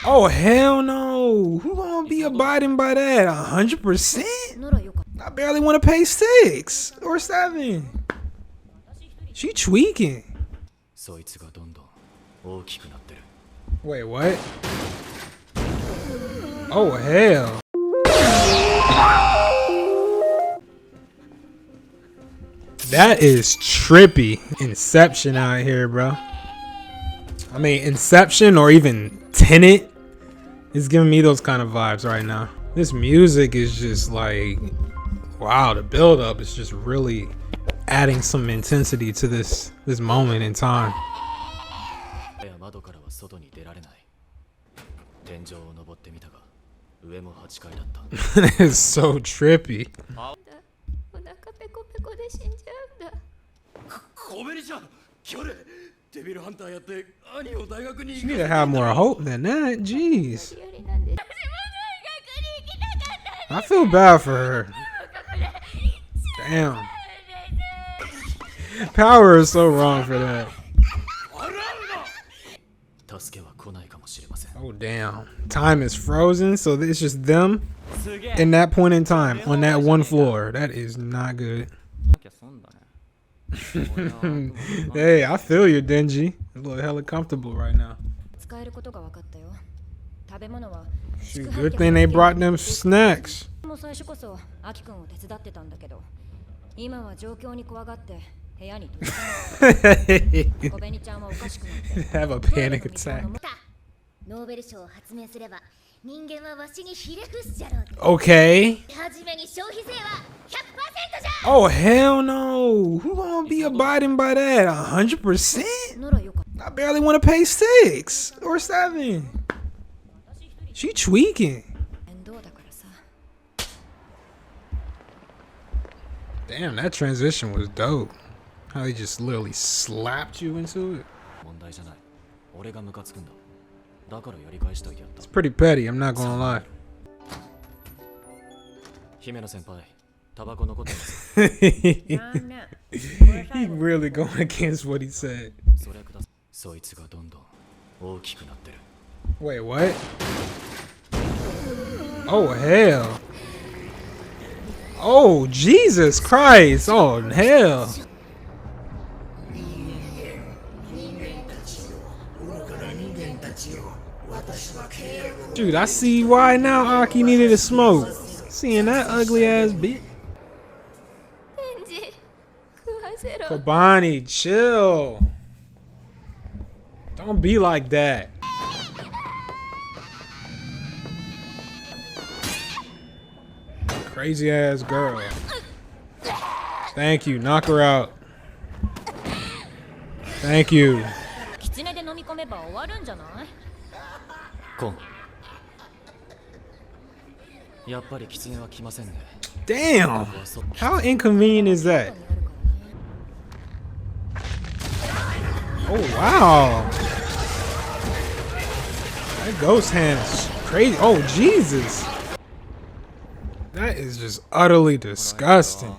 Oh hell no! Who gonna be abiding by that? 100%? I barely want to pay 6 or 7. She tweaking. Wait, what? Oh hell! That is trippy. Inception out here, bro. I mean, Inception or even Tenet is giving me those kind of vibes right now. This music is just like, wow, the build up is just really adding some intensity to this moment in time. It's so trippy. You need to have more hope than that. Jeez. I feel bad for her. Damn. Power is so wrong for that. Oh damn. Time is frozen, so it's just them in that point in time on that one floor. That is not good. Hey, I feel you, Denji. A little hella comfortable right now. Shoot, good thing they brought them snacks. Have a panic attack. Okay. Oh hell no! Who gonna be abiding by that? 100%? I barely want to pay 6 or 7. She tweaking. Damn, that transition was dope. How he just literally slapped you into it. It's pretty petty, I'm not gonna lie. He really going against what he said. Wait, what? Oh hell. Oh Jesus Christ. Oh hell. Dude, I see why now Aki needed a smoke. Seeing that ugly ass bitch. Kobani, chill. Don't be like that. Crazy ass girl. Thank you. Knock her out. Thank you. Damn. How inconvenient is that? Oh wow. That ghost hand is crazy. Oh Jesus. That is just utterly disgusting.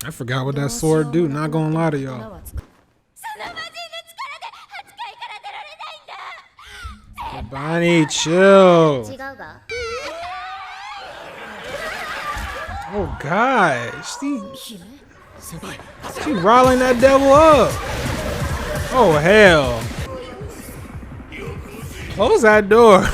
I forgot what that sword do, not gonna lie to y'all. Bonnie, chill. Oh gosh. She riling that devil up. Oh hell. Close that door.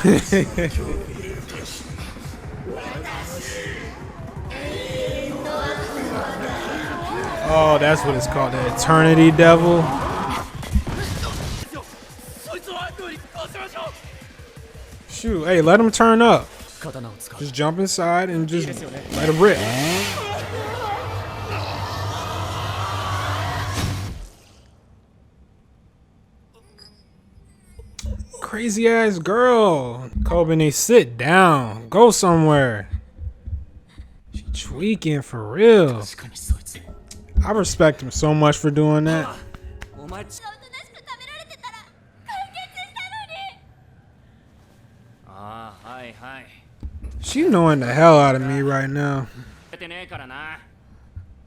Oh, that's what it's called, the Eternity Devil. Shoot, hey, let him turn up. Just jump inside and just let him rip. Crazy ass girl. Kobani, sit down. Go somewhere. She tweaking for real. I respect him so much for doing that. She knowing the hell out of me right now.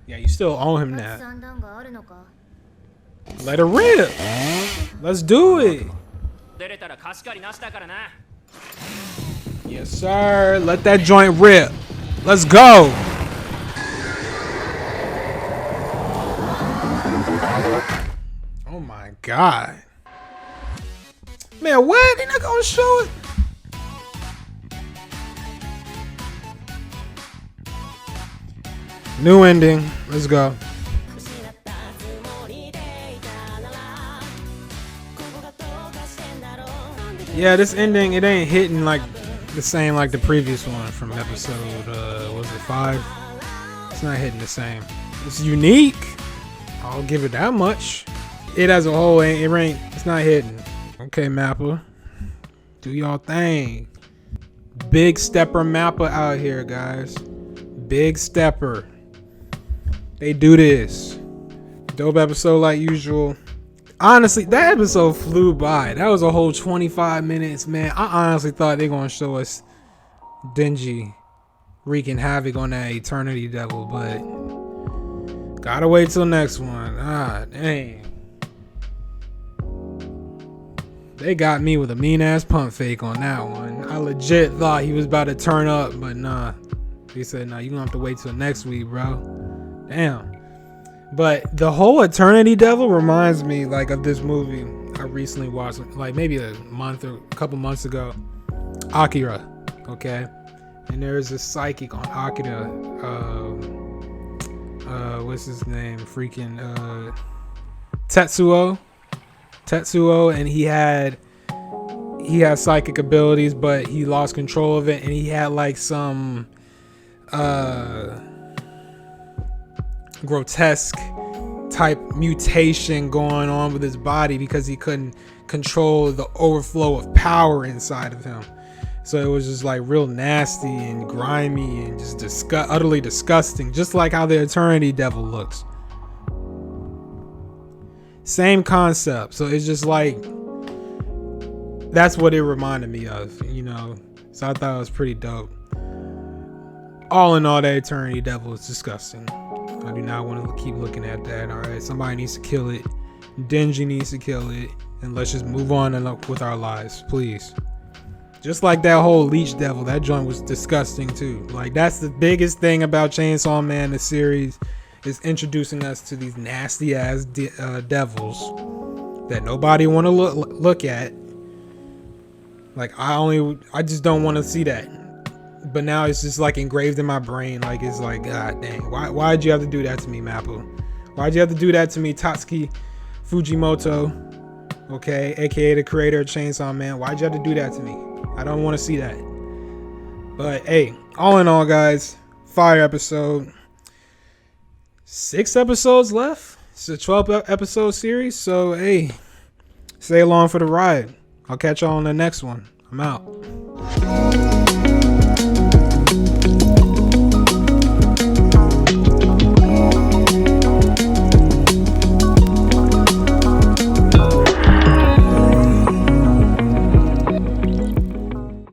Yeah, you still owe him that. Let her rip. Let's do it. Yes, sir. Let that joint rip. Let's go. Oh my God. Man, what? They not gonna show it? New ending. Let's go. Yeah, this ending, it ain't hitting like the same like the previous one from episode, was it 5? It's not hitting the same. It's unique. I'll give it that much. It as a whole, it's not hitting. Okay, Mappa. Do y'all thing. Big stepper Mappa out here, guys. Big stepper. They do this. Dope episode like usual. Honestly, that episode flew by. That was a whole 25 minutes, man. I honestly thought they gonna show us Denji wreaking havoc on that Eternity Devil, but gotta wait till next one. Ah, dang. They got me with a mean ass pump fake on that one. I legit thought he was about to turn up, but nah. He said, nah, you gonna have to wait till next week, bro. Damn. But the whole Eternity Devil reminds me like of this movie I recently watched, like maybe a month or a couple months ago. Akira, okay? And there's a psychic on Akira. What's his name? Freaking Tetsuo, and he had psychic abilities, but he lost control of it, and he had like some grotesque type mutation going on with his body because he couldn't control the overflow of power inside of him. So it was just like real nasty and grimy and just utterly disgusting, just like how the Eternity Devil looks. Same concept. So it's just like, that's what it reminded me of, you know. So I thought it was pretty dope. All in all, that Eternity Devil is disgusting. I do not want to keep looking at that. All right, somebody needs to kill it. Denji needs to kill it, and let's just move on and look with our lives, please. Just like that whole Leech Devil, that joint was disgusting too. Like, that's the biggest thing about Chainsaw Man, the series, is introducing us to these nasty ass devils that nobody want to look at. Like, I just don't want to see that. But now it's just like engraved in my brain. Like, it's like, God dang, why'd you have to do that to me, Mappa? Why'd you have to do that to me, Tatsuki Fujimoto? Okay, aka the creator of Chainsaw Man. Why'd you have to do that to me? I don't want to see that. But hey, all in all, guys, fire episode. 6 episodes left. It's a 12 episode series. So hey, stay along for the ride. I'll catch y'all on the next one. I'm out.